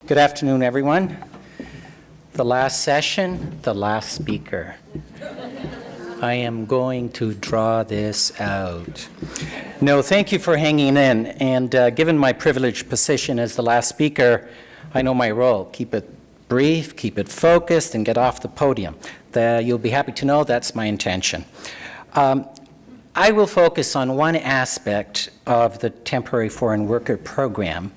Good afternoon, everyone. The last session, the last speaker. I am going to draw this out. No, thank you for hanging in. And given my privileged position as the last speaker, I know my role. Keep it brief, keep it focused, and get off the podium. You'll be happy to know that's my intention. I will focus on one aspect of the Temporary Foreign Worker Program.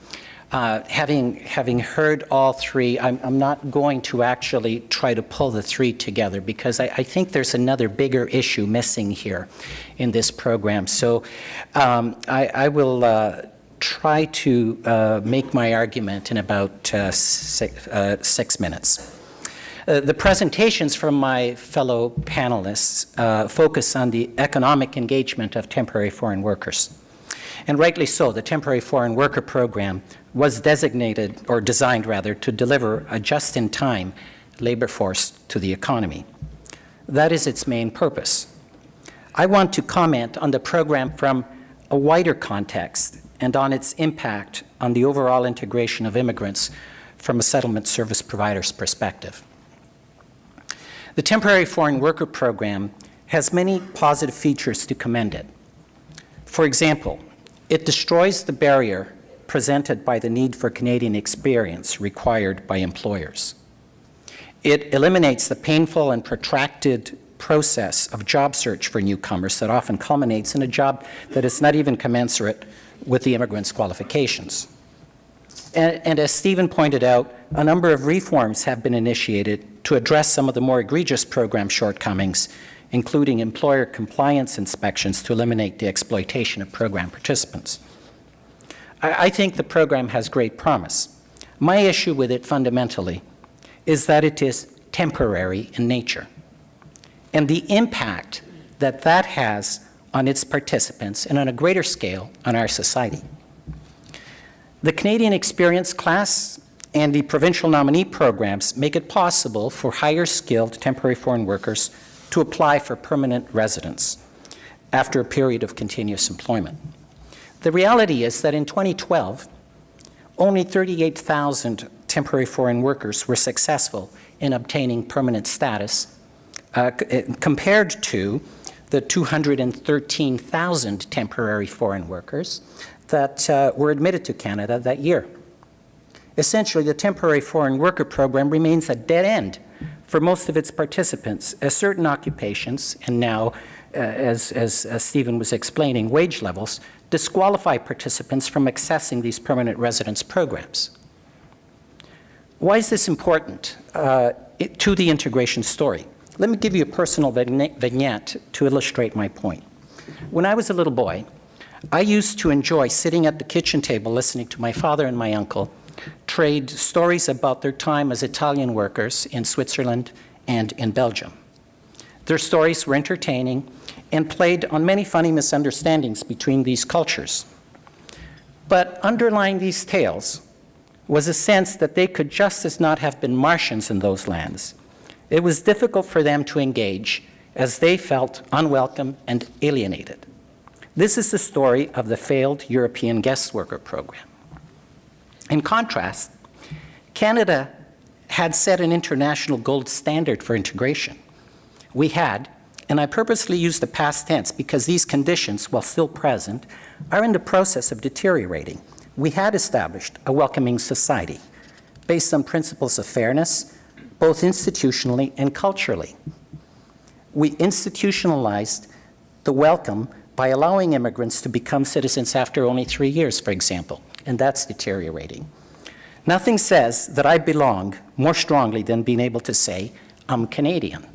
Having heard all three, I'm not going to actually try to pull the three together because I think there's another bigger issue missing here in this program. So I will try to make my argument in about 6 minutes. The presentations from my fellow panelists focus on the economic engagement of temporary foreign workers. And rightly so, the Temporary Foreign Worker Program was designated, or designed rather, to deliver a just-in-time labor force to the economy. That is its main purpose. I want to comment on the program from a wider context and on its impact on the overall integration of immigrants from a settlement service provider's perspective. The Temporary Foreign Worker Program has many positive features to commend it. For example, it destroys the barrier presented by the need for Canadian experience required by employers. It eliminates the painful and protracted process of job search for newcomers that often culminates in a job that is not even commensurate with the immigrant's qualifications. And as Stephen pointed out, a number of reforms have been initiated to address some of the more egregious program shortcomings, including employer compliance inspections to eliminate the exploitation of program participants. I think the program has great promise. My issue with it fundamentally is that it is temporary in nature, and the impact that that has on its participants and on a greater scale on our society. The Canadian Experience Class and the provincial nominee programs make it possible for higher skilled temporary foreign workers to apply for permanent residence after a period of continuous employment. The reality is that in 2012, only 38,000 temporary foreign workers were successful in obtaining permanent status compared to the 213,000 temporary foreign workers that were admitted to Canada that year. Essentially, the Temporary Foreign Worker Program remains a dead end for most of its participants, as certain occupations, and now, as Stephen was explaining, wage levels, disqualify participants from accessing these permanent residence programs. Why is this important to the integration story? Let me give you a personal vignette to illustrate my point. When I was a little boy, I used to enjoy sitting at the kitchen table listening to my father and my uncle trade stories about their time as Italian workers in Switzerland and in Belgium. Their stories were entertaining and played on many funny misunderstandings between these cultures. But underlying these tales was a sense that they could just as not have been Martians in those lands. It was difficult for them to engage as they felt unwelcome and alienated. This is the story of the failed European guest worker program. In contrast, Canada had set an international gold standard for integration. We had, and I purposely use the past tense because these conditions, while still present, are in the process of deteriorating. We had established a welcoming society based on principles of fairness, both institutionally and culturally. We institutionalized the welcome by allowing immigrants to become citizens after only 3 years, for example, and that's deteriorating. Nothing says that I belong more strongly than being able to say, I'm Canadian.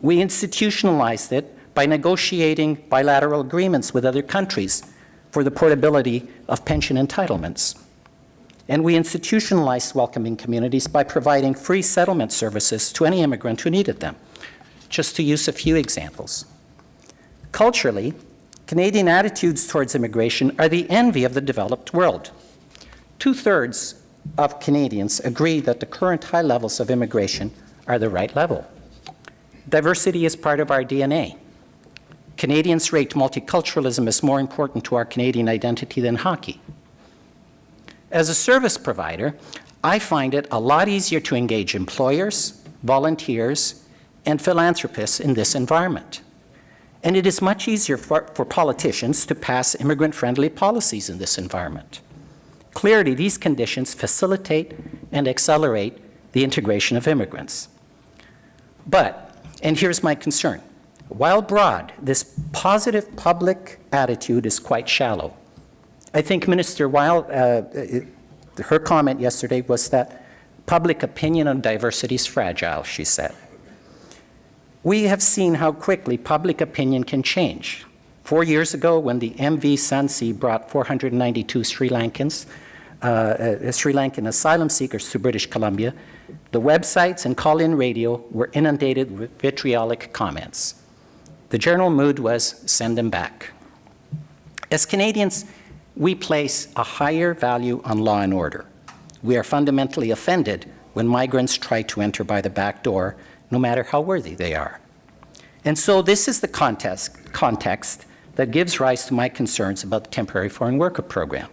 We institutionalized it by negotiating bilateral agreements with other countries for the portability of pension entitlements. And we institutionalized welcoming communities by providing free settlement services to any immigrant who needed them, just to use a few examples. Culturally, Canadian attitudes towards immigration are the envy of the developed world. 2/3 of Canadians agree that the current high levels of immigration are the right level. Diversity is part of our DNA. Canadians rate multiculturalism as more important to our Canadian identity than hockey. As a service provider, I find it a lot easier to engage employers, volunteers, and philanthropists in this environment. And it is much easier for politicians to pass immigrant-friendly policies in this environment. Clearly, these conditions facilitate and accelerate the integration of immigrants. But, and here's my concern, while broad, this positive public attitude is quite shallow. I think Minister Weil, her comment yesterday was that public opinion on diversity is fragile, she said. We have seen how quickly public opinion can change. 4 years ago, when the MV Sansi brought 492 Sri Lankan asylum seekers to British Columbia, the websites and call-in radio were inundated with vitriolic comments. The general mood was, send them back. As Canadians, we place a higher value on law and order. We are fundamentally offended when migrants try to enter by the back door, no matter how worthy they are. And so this is the context that gives rise to my concerns about the Temporary Foreign Worker Program.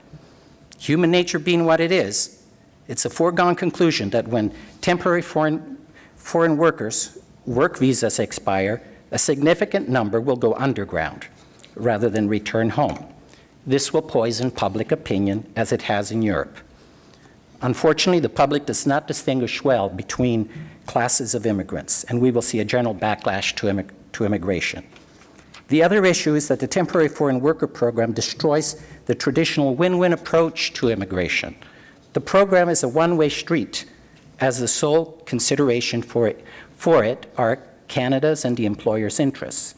Human nature being what it is, it's a foregone conclusion that when temporary foreign workers' work visas expire, a significant number will go underground rather than return home. This will poison public opinion as it has in Europe. Unfortunately, the public does not distinguish well between classes of immigrants, and we will see a general backlash to immigration. The other issue is that the Temporary Foreign Worker Program destroys the traditional win-win approach to immigration. The program is a one-way street, as the sole consideration for it are Canada's and the employer's interests.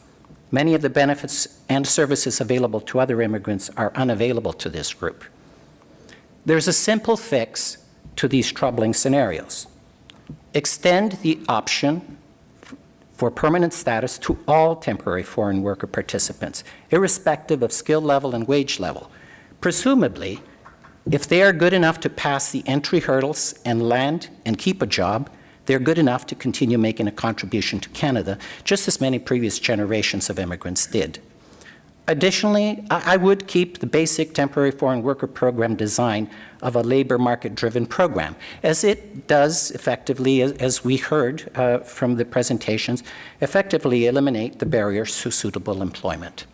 Many of the benefits and services available to other immigrants are unavailable to this group. There's a simple fix to these troubling scenarios. Extend the option for permanent status to all temporary foreign worker participants, irrespective of skill level and wage level. Presumably, if they are good enough to pass the entry hurdles and land and keep a job, they're good enough to continue making a contribution to Canada, just as many previous generations of immigrants did. Additionally, I would keep the basic Temporary Foreign Worker Program design of a labor market-driven program, as it does effectively, as we heard from the presentations, effectively eliminate the barriers to suitable employment.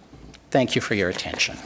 Thank you for your attention.